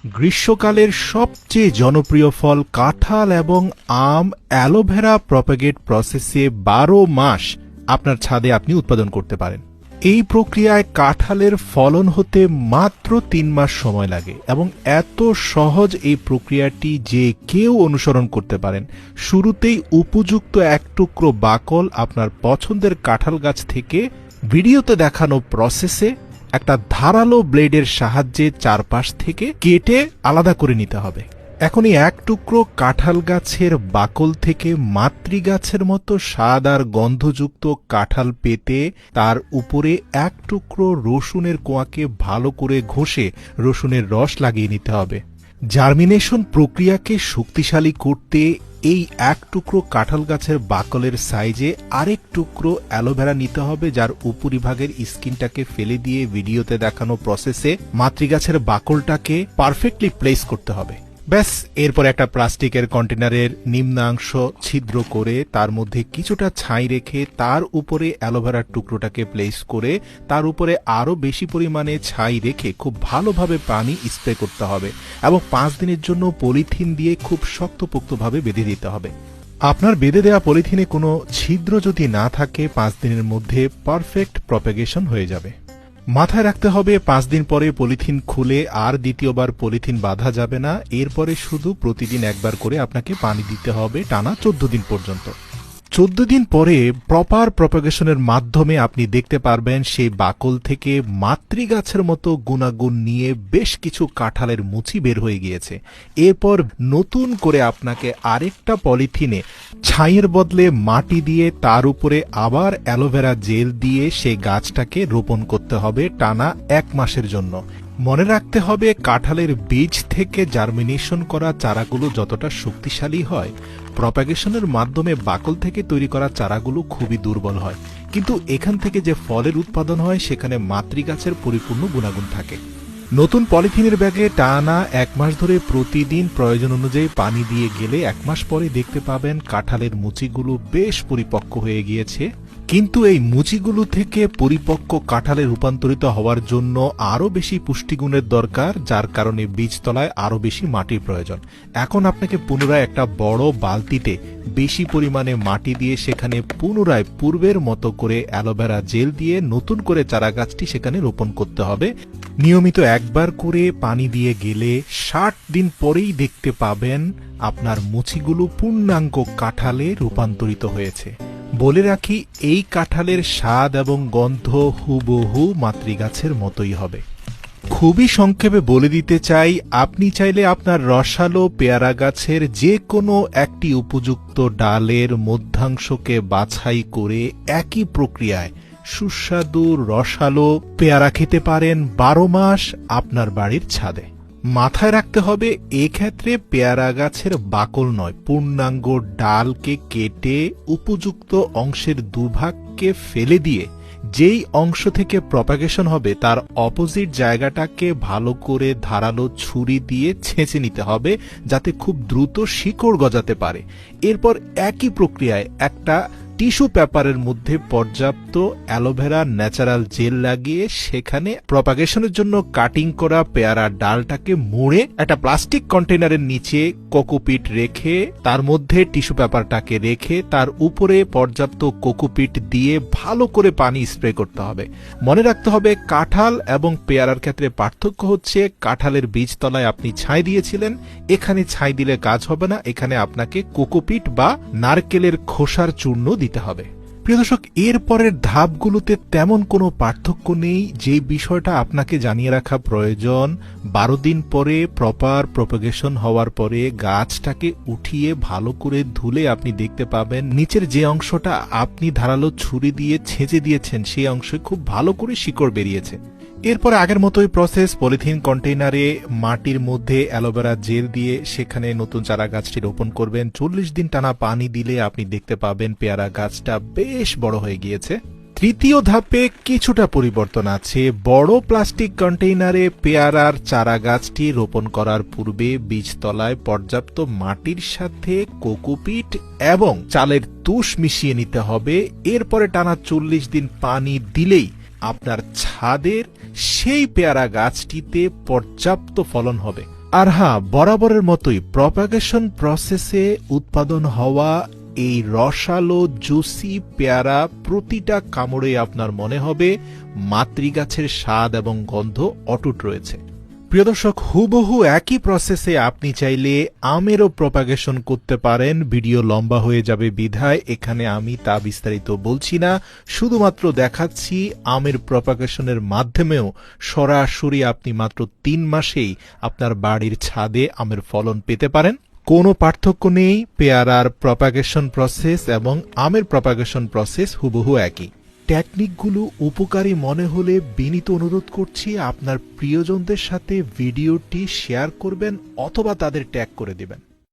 গ্রীষ্মকালের সবচেয়ে জনপ্রিয় ফল কাঁঠাল এবং আম অ্যালোভেরা প্রপাগেট প্রসেসে ১২ মাস আপনার ছাদে আপনি উৎপাদন করতে পারেন। এই প্রক্রিয়ায় কাঁঠালের ফলন হতে মাত্র ৩ মাস সময় লাগে এবং এত সহজ এই প্রক্রিয়াটি যে কেউ অনুসরণ করতে পারেন। শুরুতেই উপযুক্ত এক টুকরো বাকল আপনার পছন্দের কাঁঠাল গাছ থেকে ভিডিওতে দেখানো প্রসেসে একটা ধারালো ব্লেডের সাহায্যে চারপাশ থেকে কেটে আলাদা করে নিতে হবে। এখন এই এক টুকরো কাঁঠাল গাছের বাকল থেকে মাতৃগাছের মতো স্বাদ আর গন্ধযুক্ত কাঁঠাল পেতে তার উপরে এক টুকরো রসুনের কোয়াকে ভালো করে ঘষে রসুনের রস লাগিয়ে নিতে হবে। জার্মিনেশন প্রক্রিয়াকে শক্তিশালী করতে এই এক টুকরো কাঁঠাল গাছের বাকলের সাইজে আরেক টুকরো অ্যালোভেরা নিতে হবে, যার উপরিভাগের স্কিনটাকে ফেলে দিয়ে ভিডিওতে দেখানো প্রসেসে মাতৃগাছের বাকলটাকে পারফেক্টলি প্লেস করতে হবে। ব্যাস, এরপর একটা প্লাস্টিকের কন্টেনারের নিম্নাংশ ছিদ্র করে তার মধ্যে কিছুটা ছাই রেখে তার উপরে অ্যালোভেরার টুকরোটাকে প্লেস করে তার উপরে আরও বেশি পরিমাণে ছাই রেখে খুব ভালোভাবে পানি স্প্রে করতে হবে এবং ৫ দিনের জন্য পলিথিন দিয়ে খুব শক্তপোক্তভাবে বেঁধে দিতে হবে। আপনার বেঁধে দেওয়া পলিথিনে কোনো ছিদ্র যদি না থাকে ৫ দিনের মধ্যে পারফেক্ট প্রপাগেশন হয়ে যাবে। মাথায় রাখতে হবে ৫ দিন পরে পলিথিন খুলে আর দ্বিতীয়বার পলিথিন বাঁধা যাবে না। এরপরে শুধু প্রতিদিন একবার করে আপনাকে পানি দিতে হবে টানা ১৪ দিন পর্যন্ত। ১৪ দিন পরে প্রপার প্রপাগেশনের মাধ্যমে আপনি দেখতে পারবেন সেই বাকল থেকে মাতৃগাছের মতো গুণাগুণ নিয়ে বেশ কিছু কাঁঠালের মুচি বের হয়ে গিয়েছে। এরপর নতুন করে আপনাকে আরেকটা পলিথিনে ছাইয়ের বদলে মাটি দিয়ে তার উপরে আবার অ্যালোভেরা জেল দিয়ে সেই গাছটাকে রোপণ করতে হবে টানা ১ মাসের জন্য। মনে রাখতে হবে কাঁঠালের বীজ থেকে জার্মিনেশন করা চারাগুলো যতটা শক্তিশালী হয়, প্রপাগেশনের মাধ্যমে বাকল থেকে তৈরি করা চারাগুলো খুবই দুর্বল হয়, কিন্তু এখান থেকে যে ফলের উৎপাদন হয় সেখানে মাতৃগাছের পরিপূর্ণ গুণাগুণ থাকে। নতুন পলিথিনের ব্যাগে টানা ১ মাস ধরে প্রতিদিন প্রয়োজন অনুযায়ী পানি দিয়ে গেলে ১ মাস পরে দেখতে পাবেন কাঁঠালের মুচিগুলো বেশ পরিপক্ক হয়ে গিয়েছে। কিন্তু এই মুচিগুলো থেকে পরিপক্ক কাঁঠালে রূপান্তরিত হওয়ার জন্য আরও বেশি পুষ্টিগুণের দরকার, যার কারণে বীজতলায় আরও বেশি মাটির প্রয়োজন। এখন আপনাকে পুনরায় একটা বড় বালতিতে বেশি পরিমাণে মাটি দিয়ে সেখানে পুনরায় পূর্বের মতো করে অ্যালোভেরা জেল দিয়ে নতুন করে চারাগাছটি সেখানে রোপণ করতে হবে। নিয়মিত একবার করে পানি দিয়ে গেলে ৬০ দিন পরেই দেখতে পাবেন আপনার মুচিগুলো পূর্ণাঙ্গ কাঁঠালে রূপান্তরিত হয়েছে। বলে রাখি, এই কাঁঠালের স্বাদ এবং গন্ধ হুবহু মাতৃগাছের মতোই হবে। খুবই সংক্ষেপে বলে দিতে চাই, আপনি চাইলে আপনার রসালো পেয়ারা গাছের যে কোনো একটি উপযুক্ত ডালের মধ্যাংশকে বাছাই করে একই প্রক্রিয়ায় সুস্বাদু রসালো পেয়ারা খেতে পারেন ১২ মাস আপনার বাড়ির ছাদে। মাথায় রাখতে হবে, এক্ষেত্রে পেয়ারা গাছের বাকল নয়, পূর্ণাঙ্গ ডালকে কেটে উপযুক্ত অংশের দুভাগকে ফেলে দিয়ে যেই অংশ থেকে প্রপাগেশন হবে তার অপোজিট জায়গাটাকে ভালো করে ধারালো ছুরি দিয়ে ছেঁচে নিতে হবে, যাতে খুব দ্রুত শিকড় গজাতে পারে। এরপর একই প্রক্রিয়ায় একটা টিস্যু পেপারের মধ্যে পর্যাপ্ত অ্যালোভেরা ন্যাচারাল জেল লাগিয়ে সেখানে প্রপাগেশনের জন্য কাটিং করা পেয়ারা ডালটাকে মুড়ে একটা প্লাস্টিক কন্টেনারের নিচে কোকোপিট রেখে তার মধ্যে টিস্যু পেপারটাকে রেখে তার উপরে পর্যাপ্ত কোকোপিট দিয়ে ভালো করে পানি স্প্রে করতে হবে। মনে রাখতে হবে, কাঁঠাল এবং পেয়ারার ক্ষেত্রে পার্থক্য হচ্ছে কাঁঠালের বীজতলায় আপনি ছাই দিয়েছিলেন, এখানে ছাই দিলে কাজ হবে না, এখানে আপনাকে কোকোপিট বা নারকেলের খোসার চূর্ণ দিতে হবে। প্রিয় দর্শক, এর পরের ধাপগুলোতে তেমন কোনো পার্থক্য নেই। যে বিষয়টা আপনাকে জানিয়ে রাখা প্রয়োজন, ১২ দিন পরে প্রপার প্রপাগেশন হওয়ার পরে গাছটাকে উঠিয়ে ভালো করে ধুলে আপনি দেখতে পাবেন নিচের যে অংশটা আপনি ধারালো ছুরি দিয়ে ছেঁচে দিয়েছেন সেই অংশে খুব ভালো করে শিকড় বেরিয়েছে। এরপরে আগের মতোই প্রসেস, পলিথিন কন্টেইনারে মাটির মধ্যে অ্যালোভেরা জেল দিয়ে সেখানে নতুন চারা গাছটি রোপণ করবেন। ৪০ দিন টানা পানি দিলে আপনি দেখতে পাবেন পেয়ারা গাছটা বেশ বড় হয়ে গিয়েছে। তৃতীয় ধাপে কিছুটা পরিবর্তন আছে। বড় প্লাস্টিক কন্টেইনারে পেয়ারার চারা গাছটি রোপণ করার পূর্বে বীজতলায় পর্যাপ্ত মাটির সাথে কোকোপিট এবং চালের তুষ মিশিয়ে নিতে হবে। এরপরে টানা ৪০ দিন পানি দিলেই আপনার ছাদের সেই পেয়ারা গাছটিতে পর্যাপ্ত ফলন হবে। আর হ্যাঁ, বরাবরের মতোই প্রপাগেশন প্রসেসে উৎপাদন হওয়া এই রসালো জুসি পেয়ারা প্রতিটা কামড়ে আপনার মনে হবে মাতৃগাছের স্বাদ এবং গন্ধ অটুট রয়েছে। প্রিয় দর্শক, হুবহু একই প্রসেসে আপনি চাইলে আমেরও প্রপাগেশন করতে পারেন। ভিডিও লম্বা হয়ে যাবে বিধায় এখানে আমি তা বিস্তারিত বলছি না, শুধুমাত্র দেখাচ্ছি আমের প্রপাগেশনের মাধ্যমেও সরাসরি আপনি মাত্র 3 মাসেই আপনার বাড়ির ছাদে আমের ফলন পেতে পারেন। কোনো পার্থক্য নেই, পেয়ারার প্রপাগেশন প্রসেস এবং আমের প্রপাগেশন প্রসেস হুবহু একই। টেকনিকগুলো উপকারী মনে হলে বিনীত অনুরোধ করছি আপনার প্রিয়জনদের সাথে ভিডিওটি শেয়ার করবেন অথবা তাদের ট্যাগ করে দিবেন।